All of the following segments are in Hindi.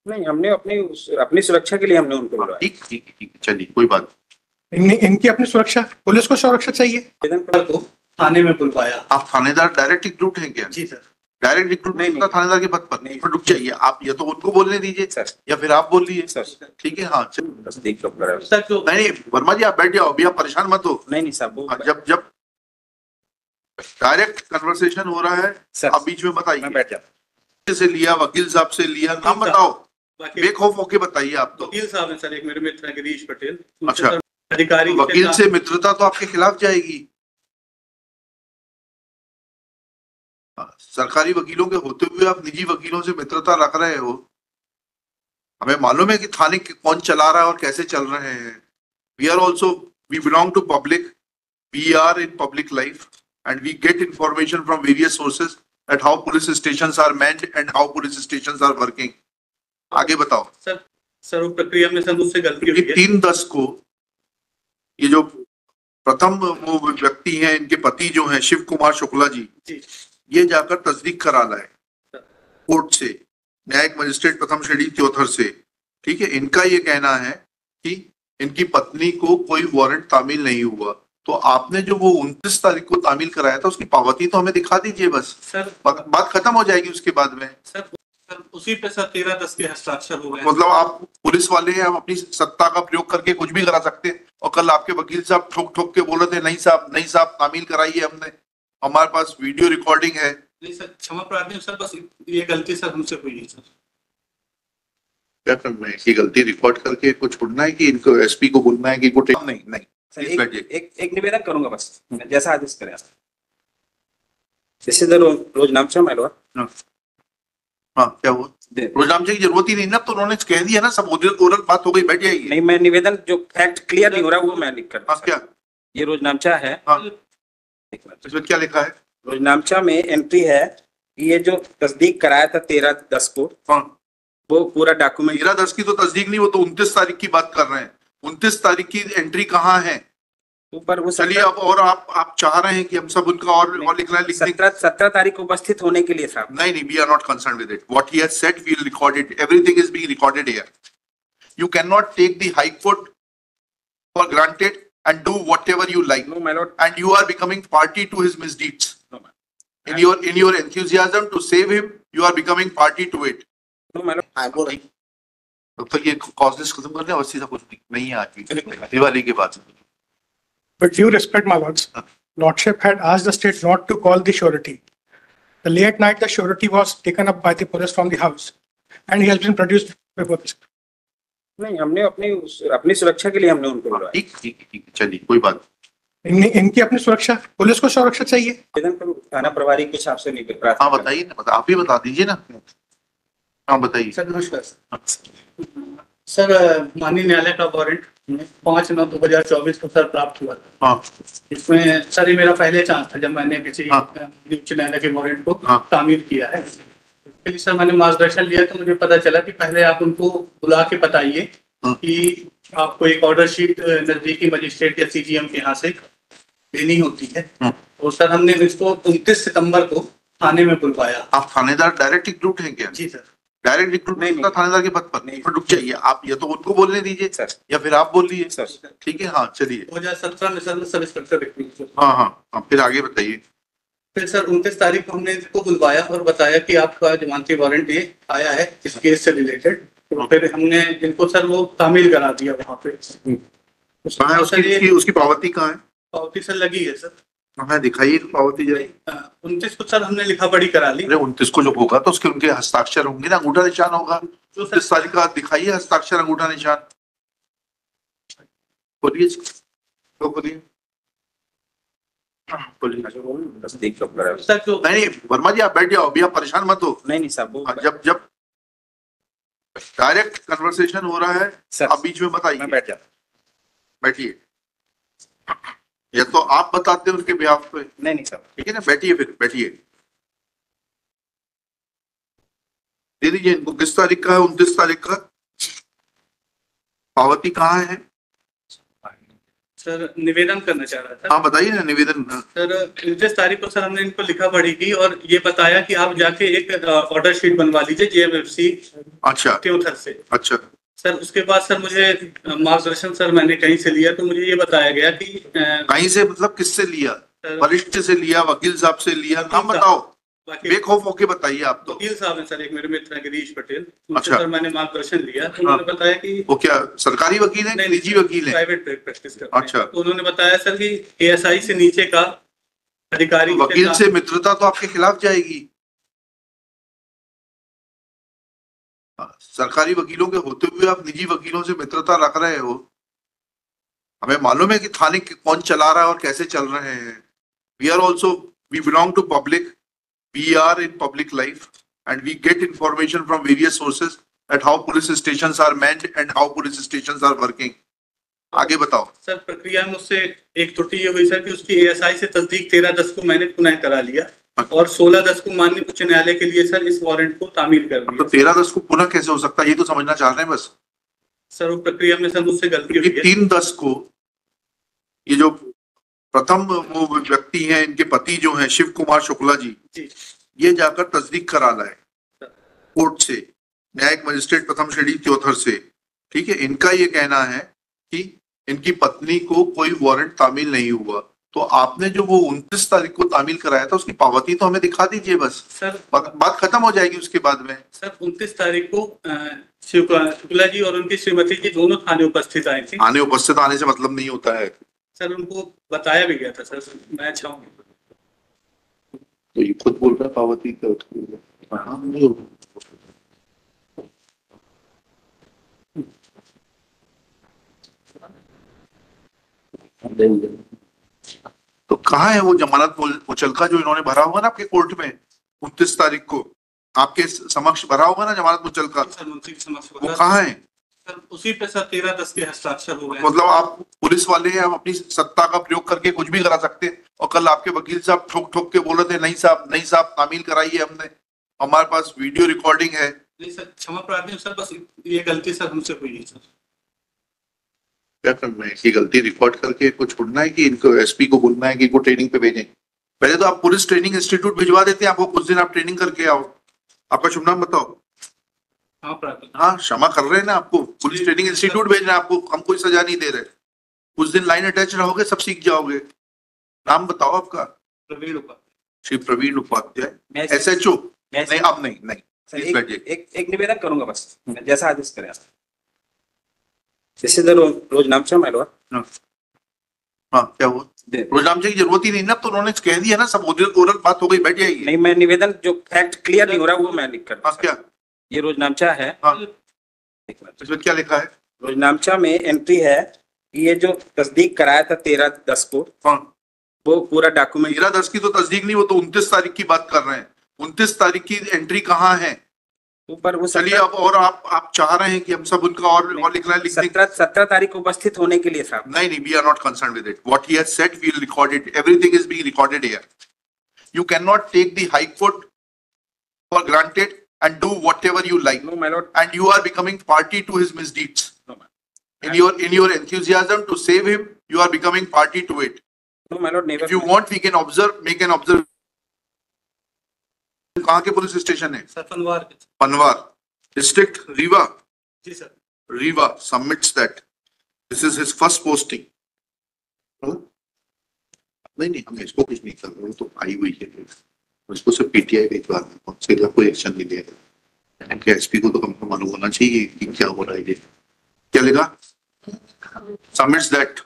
नहीं, हमने अपनी अपनी सुरक्षा के लिए हमने उनको बुलवाया। ठीक ठीक ठीक, चलिए कोई बात इनकी अपनी सुरक्षा, पुलिस को सुरक्षा चाहिए। निवेदन को थाने में बुलवाया। आप थानेदार डायरेक्ट रिक्रूट हैं क्या? जी सर। डायरेक्ट रिक्रूट नहीं, नहीं होता थानेदार के पद पर? नहीं। पर रुक जाइए, आप या तो उनको बोलने दीजिए सर। या फिर आप बोलिए सर। ठीक है। हाँ चलो, तस्दीक तो करा है। सर जो नहीं वर्मा जी आप बैठ जाओ, अभी आप परेशान मत हो। नहीं साहब, वो जब जब डायरेक्ट कन्वर्सेशन हो रहा है सर, आप बीच में मैं बताइए। बैठ जाता। से लिया, वकील साहब से लिया, नाम बताओ, बेखौफ होके बताइए। आप तो वकील साहब हैं सर, एक मेरे मित्र हैं गिरीश पटेल। अच्छा, अधिकारी वकील से मित्रता तो आपके खिलाफ जाएगी। सरकारी वकीलों के होते हुए आप निजी वकीलों से मित्रता रख रहे हो। हमें मालूम है कि थाने कौन चला रहा है और कैसे चल रहे हैं। We are also, we belong to public, we are in public life and we get information from various sources at how police stations are manned and how police stations are working. आगे बताओ सर वो प्रक्रिया में सर मुझसे गलती हुई है। 3/10 को ये जो प्रथम वो व्यक्ति हैं, इनके पति जो हैं शिव कुमार शुक्ला जी, ये जाकर तस्दीक करा लाए कोर्ट से, न्यायिक मजिस्ट्रेट प्रथम श्रेणी त्योथर से। ठीक है, इनका ये कहना है कि इनकी पत्नी को कोई वारंट तामील नहीं हुआ। तो आपने जो वो 29 तारीख को तामील कराया था उसकी पावती तो हमें दिखा दीजिए बस सर। बात खत्म हो जाएगी उसके बाद में। सर उसी पे सर 13/10 के हस्ताक्षर हो गए। मतलब आप पुलिस वाले हैं, आप अपनी सत्ता का प्रयोग करके कुछ भी करा सकते हैं। और कल आपके वकील साहब ठोक ठोक के बोले थे नहीं साहब तामील कराइए, हमने, हमारे पास वीडियो रिकॉर्डिंग है। नहीं सर, क्षमा प्रार्थी हूं सर, बस ये गलती सर हमसे हुई है सर। क्या करना है, इसकी गलती रिकॉर्ड करके इनको छोड़ना है कि इनको एसपी को बोलना है कि इनको नहीं एक निवेदन करूंगा बस, जैसा आदेश करें। जैसे रोजनामचा मैलवा। हाँ क्या हुआ? रोजनामचे की जरूरत ही नहीं ना, तो उन्होंने कह दिया ना, सब ओरल बात हो गई, बैठ जाएगी। नहीं, मैं निवेदन जो फैक्ट क्लियर नहीं हो रहा वो मैं लिख कर। हाँ क्या? ये रोजनामचा है। हाँ, इसमें क्या लिखा है? रोजनामचा में एंट्री है कि ये जो तस्दीक कराया था 13/10 को, हाँ, वो पूरा डॉक्यूमेंट। 13/10 की तो तस्दीक नहीं, वो तो 29 तारीख की बात कर रहे हैं। 29 तारीख की एंट्री कहाँ है ऊपर? वो चलिए अब, और आप चाह रहे हैं कि हम सब उनका और लिखना है, 17 तारीख को उपस्थित होने के लिए साहब। नहीं, we are not concerned with it. What he has said we will record it, everything is being recorded here. You can not take the high court for granted and do whatever you like. No, my lord. And you are becoming party to his misdeeds. No, my lord. In your enthusiasm to save him, you are becoming party to it. No, my lord. तो ये कॉजेस खत्म करने और सीधा कुछ नहीं है आज दिवाली के बाद। But due respect, my lords, Lordship had asked the state not to call the surety. The late night, the surety was taken up by the police from the house, and he has been produced before this. नहीं, हमने अपनी सुरक्षा के लिए हमने उनको बुलवाया। ठीक ठीक ठीक, चलिए कोई बात। इनकी अपनी सुरक्षा, पुलिस को सुरक्षा चाहिए। निवेदन करूं थाना प्रभारी के हिसाब से नहीं। हाँ बताइए ना, आप ही बता दीजिए ना। हाँ बताइए सर। नमस्कार सर, माननीय न्यायालय का वारंट 5/9/2024 को सर प्राप्त हुआ था। हाँ, इसमें सर ये मेरा पहले चांस था जब मैंने किसी उच्च न्यायालय के वारंट को तामील किया है। इसके लिए सर मैंने मार्गदर्शन लिया तो मुझे पता चला कि पहले आप उनको बुला के बताइए कि आपको एक ऑर्डर शीट नजदीकी मजिस्ट्रेट या सीजीएम के यहाँ से लेनी होती है। और सर हमने इसको 29 सितंबर को थाने में बुलवाया। आप थानेदार डायरेक्ट रिक्रूट हैं क्या? जी सर। डायरेक्ट रिक्रूट नहीं होता थानेदार के पद पर? नहीं, रुक जाइए, आप या तो उनको बोलने दीजिए सर या फिर आप बोलिए सर। ठीक है, हाँ चलिए। 2017 में सर सब इंस्पेक्टर। हाँ, फिर आगे बताइए। फिर सर 29 तारीख को हमने इसको बुलवाया और बताया कि आपका जमानती वारंट ये आया है इस केस से रिलेटेड। तो फिर हमने इनको सर वो तामील करा दिया वहाँ पे। उसकी पावती कहाँ है? पावती सर लगी है सर। हाँ दिखाइए पावती जरा। 29 को सर हमने लिखा पढ़ी करा ली। 29 को जो होगा तो उसके उनके हस्ताक्षर होंगे ना, अंगूठा निशान होगा। 29 तारीख का दिखाइए हस्ताक्षर, अंगूठा निशान। बोलिए तो बोलिए। नहीं वर्मा जी आप बैठ जाओ, अभी आप परेशान मत हो। नहीं साहब, जब डायरेक्ट कन्वर्सेशन हो रहा है आप बीच में बताइए। मैं बैठ जाता। बैठिए, या तो आप बताते हैं उनके बिहाफ पे। नहीं साहब, ठीक है ना, बैठिए, फिर बैठिए। दे दीजिए इनको। किस तारीख का है? 29 तारीख का। पावती कहाँ है? सर निवेदन करना चाह रहा था। हाँ बताइए ना निवेदन। सर 29 तारीख को सर हमने इनको लिखा पढ़ी की और ये बताया कि आप जाके एक ऑर्डर शीट बनवा लीजिए JMFC अच्छा त्योथर से। अच्छा सर उसके बाद सर मुझे मार्गदर्शन सर मैंने कहीं से लिया तो मुझे ये बताया गया कि कहीं से मतलब किससे लिया? वरिष्ठ से लिया, वकील साहब से लिया? नाम बताओ, बेखौफ होके बताइए आप तो। वकील साहब हैं सर, एक मेरे मित्र हैं गिरीश पटेल। अच्छा। सर मैंने मार्गदर्शन लिया तो उन्होंने बताया कि वो क्या सरकारी वकील है, निजी वकील है? प्राइवेट प्रैक्टिस करते हैं। अच्छा। तो उन्होंने बताया सर कि ASI से नीचे का अधिकारी वकील से मित्रता तो आपके खिलाफ जाएगी। सरकारी वकीलों के होते हुए आप निजी वकीलों से मित्रता रख रहे हो। हमें मालूम है कि थाने कौन चला रहा है और कैसे चल रहे हैं। We are also, we belong to public, we are in public life and we get information from various sources at how police stations are manned and how police stations are working. आगे बताओ सर। प्रक्रिया में उससे एक त्रुटि ये हुई सर कि उसकी ASI से तस्दीक 13/10 को मैंने पुनः करा लिया और 16/10 को माननीय उच्च न्यायालय के लिए सर इस वारंट को तामील कर दिया। तो 13/10 को पुनः कैसे हो सकता है, ये तो समझना चाह रहे हैं बस। सर वो प्रक्रिया में सर मुझसे गलती हुई है। 3/10 को ये जो प्रथम वो व्यक्ति हैं, इनके पति जो हैं शिव कुमार शुक्ला जी, ये जाकर तस्दीक करा लाए कोर्ट से, न्यायिक मजिस्ट्रेट प्रथम श्रेणी त्योथर से। ठीक है, इनका ये कहना है कि इनकी पत्नी को कोई वारंट तामील नहीं हुआ। तो आपने जो वो 29 तारीख को तामील कराया था उसकी पावती तो हमें दिखा दीजिए बस सर, बात खत्म हो जाएगी उसके बाद में। सर 29 तारीख को शुक्ला जी और उनकी श्रीमती जी दोनों थाने उपस्थित आए थे। थाने उपस्थित आने से मतलब नहीं होता है सर, उनको बताया भी गया था सर। मैं चाहूंगा तो ये खुद बोल रहा पावती का तो कहाँ है वो जमानत मुचलका जो इन्होंने भरा हुआ ना आपके कोर्ट में 29 तारीख को आपके समक्ष भरा होगा ना जमानत मुचलका, वो कहाँ है? सर उसी पे सर 13/10 के हस्ताक्षर हो गए। मतलब आप पुलिस वाले हैं, आप अपनी सत्ता का प्रयोग करके कुछ भी करा सकते हैं। और कल आपके वकील साहब ठोक ठोक के बोले थे नहीं साहब तामील कराइए, हमने, हमारे पास वीडियो रिकॉर्डिंग है। नहीं सर, क्षमा प्रार्थी सर, बस ये गलती सर हमसे हुई है सर। क्या करना है कि गलती रिकॉर्ड करके इनको छोड़ना है कि इनको SP को बोलना है कि इनको ट्रेनिंग पे भेजें? पहले तो आप पुलिस ट्रेनिंग इंस्टीट्यूट भिजवा देते हैं, आपको कुछ दिन आप ट्रेनिंग करके आओ। आपका शुभ नाम बताओ। हाँ क्षमा कर रहे हैं ना, आपको पुलिस ट्रेनिंग इंस्टीट्यूट भेज रहे हैं, आपको हम कोई सजा नहीं दे रहे। कुछ दिन लाइन अटैच रहोगे, सब सीख जाओगे। नाम बताओ आपका। प्रवीण उपाध्याय। श्री प्रवीण उपाध्याय, SHO। नहीं अब नहीं एक निवेदन करूंगा बस, जैसा आदेश करें। जैसे रोजनामचा मैलवा। हाँ क्या हुआ? रोजनामचे की जरूरत ही नहीं ना, तो उन्होंने कह दिया ना, सब ओरल बात हो गई, बैठ जाएगी। नहीं, मैं निवेदन जो फैक्ट क्लियर नहीं हो रहा वो मैं लिख कर। हाँ क्या? ये रोजनामचा है। हाँ इसमें क्या लिखा है? रोजनामचा में एंट्री है कि ये जो तस्दीक कराया था 13/10 को, हाँ वो पूरा डॉक्यूमेंट। 13/10 की तो तस्दीक नहीं, वो तो 29 तारीख की बात कर रहे हैं। 29 तारीख की एंट्री कहाँ है ऊपर? वो चलिए अब, और आप चाह रहे हैं कि हम सब उनका और लिखना है, लिखने 17 तारीख को उपस्थित होने के लिए साहब। नहीं, we are not concern with it. What he has said we will record it, everything is being recorded here. You can not take the high court for granted and do whatever you like. No, my lord. And you are becoming party to his misdeeds. No, my lord. In your enthusiasm to save him, you are becoming party to it. No, my lord, never. If you want, we can observe, make an observe. कहाँ के पुलिस स्टेशन है? सर पनवार। पनवार डिस्ट्रिक्ट, रीवा। जी sir. Rewa submits that. This is his first posting. नहीं हम इसको कुछ नहीं कर रहे, तो आई हुई है उसको सिर्फ PTI भिजवा दें, कोई एक्शन नहीं ले रहे। SP को तो कम से कम मालूम होना चाहिए कि क्या हो रहा है। ये क्या लिखा? Submits that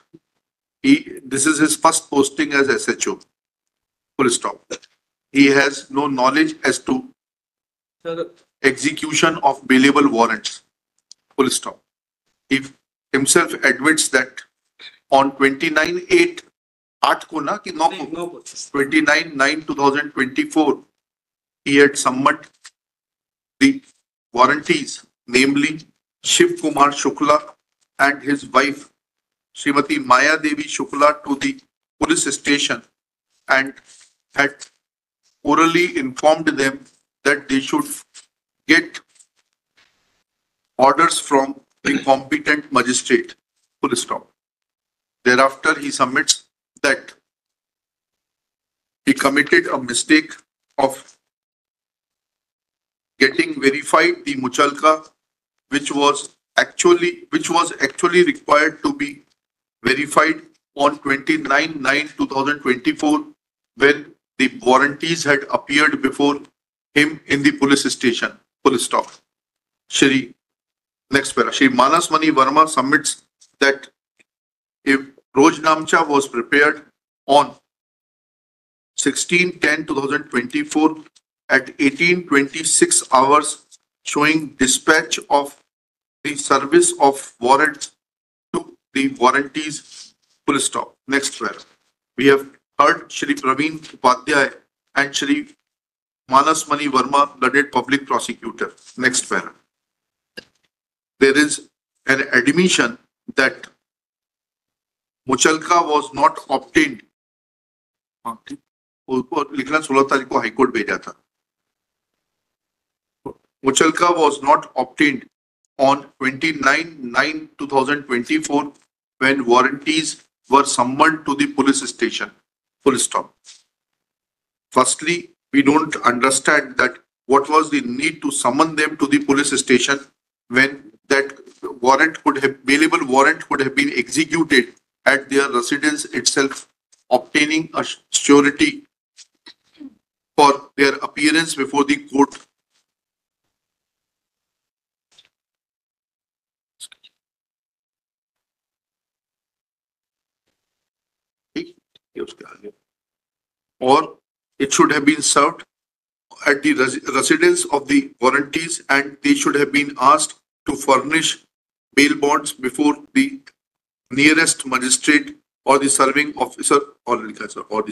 this is his first posting as SHO. Full stop. He has no knowledge as to execution of bailable warrants. Full stop. He himself admits that on 29/8 8 को ना कि 9 को 29/9/2024 he had summoned the warrantees, namely Shiv Kumar Shukla and his wife Srimati Maya Devi Shukla, to the police station and had orally informed them that they should get orders from the competent magistrate. Full stop. Thereafter, he submits that he committed a mistake of getting verified the Muchalka, which was actually required to be verified on 29/9/2024 when the warranties had appeared before him in the police station. Full stop. Next para. Shri Manas Mani Verma submits that if Rojnamcha was prepared on 16/10/2024 at 18:26 hours, showing dispatch of the service of warrants to the warranties. Full stop. Next para. We have heard Shri Praveen Upadhyay and Shri Manas Mani Verma, learned public prosecutor. Next para. There is an admission that Muchalka was not obtained. लिखना 16 तारीख को हाईकोर्ट भेजा था. Muchalka was not obtained on 29/9/2024 when warranties were summoned to the police station. Full stop. Firstly, we don't understand that what was the need to summon them to the police station when that bailable warrant could have been executed at their residence itself, obtaining a surety for their appearance before the court. Or it should have been served at the residence of the warranties, and they should have been asked to furnish bail bonds before the nearest magistrate or the serving officer, or the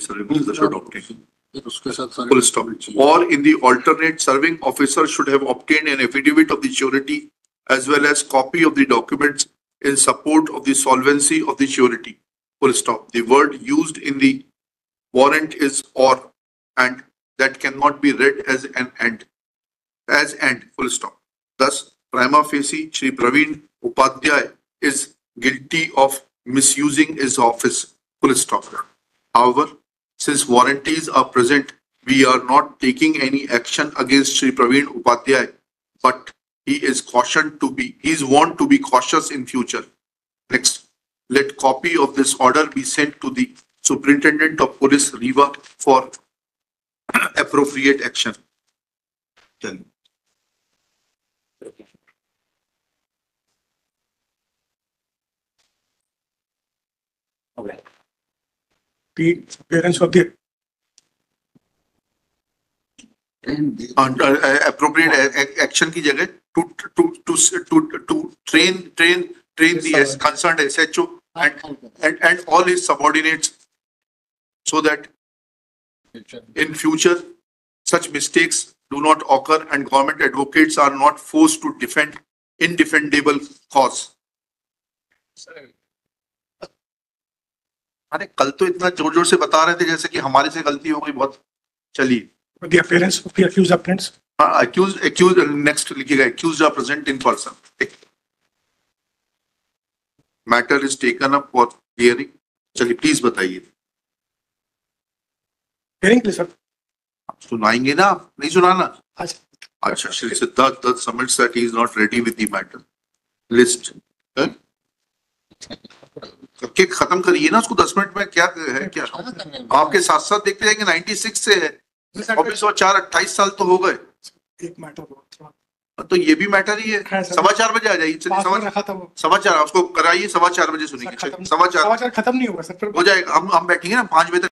serving officer should obtain. Full stop. Or in the alternate, serving officer should have obtained an affidavit of the surety as well as copy of the documents in support of the solvency of the surety. Full stop. The word used in the warrant is or, and that cannot be read as an and. As and. Full stop. Thus, prima facie, Shri Praveen Upadhyay is guilty of misusing his office. Full stop. However, since warranties are present, we are not taking any action against Shri Praveen Upadhyay, but he is warned to be cautious in future. Next, let copy of this order be sent to the Superintendent of Police, Rewa, for appropriate action. Okay. The appearance of the appropriate action की जगह to train the concerned SHO and all his subordinates, so that in future such mistakes do not occur and government advocates are not forced to defend indefendable cause. अरे कल तो इतना जोर जोर से बता रहे थे जैसे कि हमारे से गलती हो गई बहुत. चलिए. the appearance of the accused applicants. Accused next लिखिएगा. Accused are present in person. Matter is taken up for hearing. चलिए प्लीज बताइए. Hearing please sir. सुनाएंगे ना, नहीं सुनाना. अच्छा. Shri Siddharth Dutt submits that he is not ready with the matter. List. करके खत्म करिए ना उसको 10 मिनट में. क्या है क्या आपके साथ साथ देखते जाएंगे. 96 से है, 28 साल तो हो गए. एक मैटर तो ये भी मैटर ही है. 4:15 बजे आ जाइए. 4:15 उसको कराइए. 4:15 बजे सुनेंगे. 4:15 खत्म नहीं होगा सर. हो जाएगा. हम बैठेंगे ना 5 बजे तक.